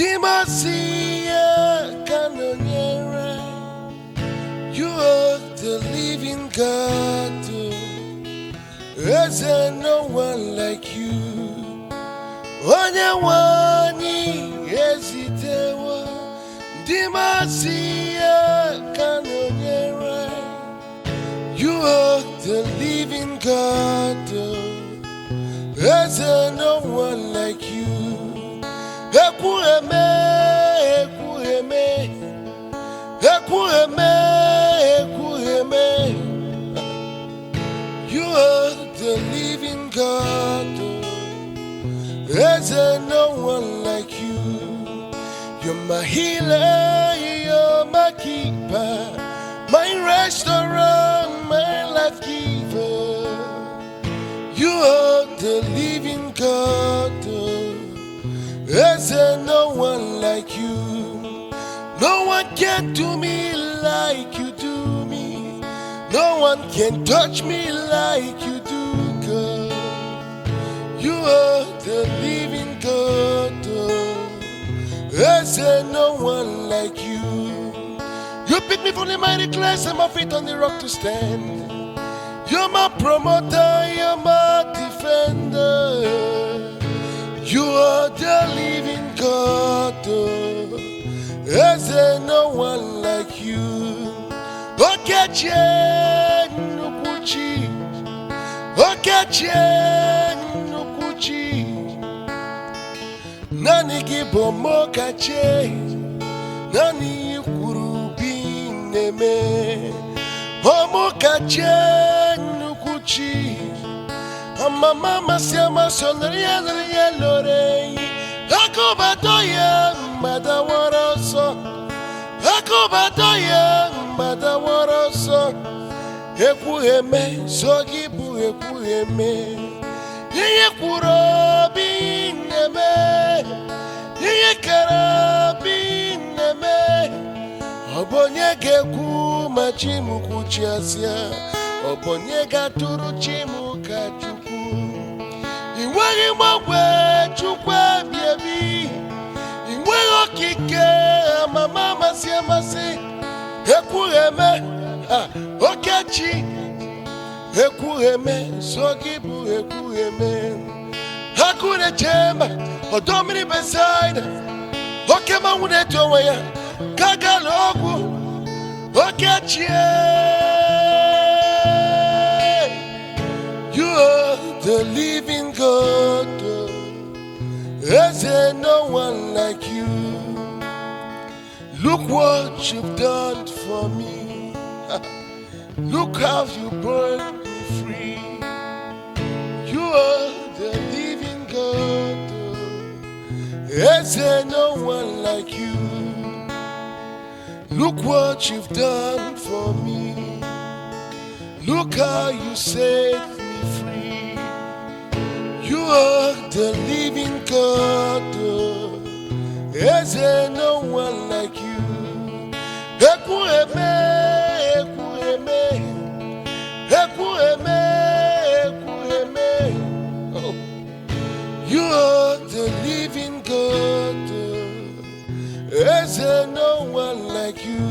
Dimasia Canoniera, you are the living God. Is there no one like you? Wanyawani ezitewa, Dimasia Canoniera, you are the living God. Is there no one like you? Ekwueme, Ekwueme, Ekwueme, Ekwueme. You are the living God. Is there no one like you? You're my healer, you're my keeper, my restorer, my life giver. You are the living God. Is there no one like you? No one can do me like you do me. No one can touch me like you do, God. You are the living God. Is there no one like you? You pick me from the mighty clay, set my feet on the rock to stand. You're my promoter, you're my defender. You are the living God. Is there no one like you? Okeche nukuchi, Okeche nukuchi. Nani gibo mokache, Nani kurubi neme. Omokache nukuchi. Mama siama sonoria lore. Akobatoya madawaraso. Akobatoya madawaraso. Ekwueme sogibu ekwueme. Iye kurobi neme. Iye karabi neme. Obonye geku machimu kuchiasia. Obonye gaturu chimu kachuku. Iwagi mwe chukwe biebi. Iwagi okike mama masi. Ekwueme okechi. Ekwueme sogibu ekwueme. Hakune chema odomini beside. Okema uneto ya kagalogu okechi. You are the living God. Is there no one like you? Look what you've done for me. Look how you brought me free. You are the living God. Is there no one like you? Look what you've done for me. Look how you set me free. You are the living God. Is there no one like you? Ekwueme, Ekwueme, Ekwueme, Ekwueme. Oh. You are the living God. Is there no one like you?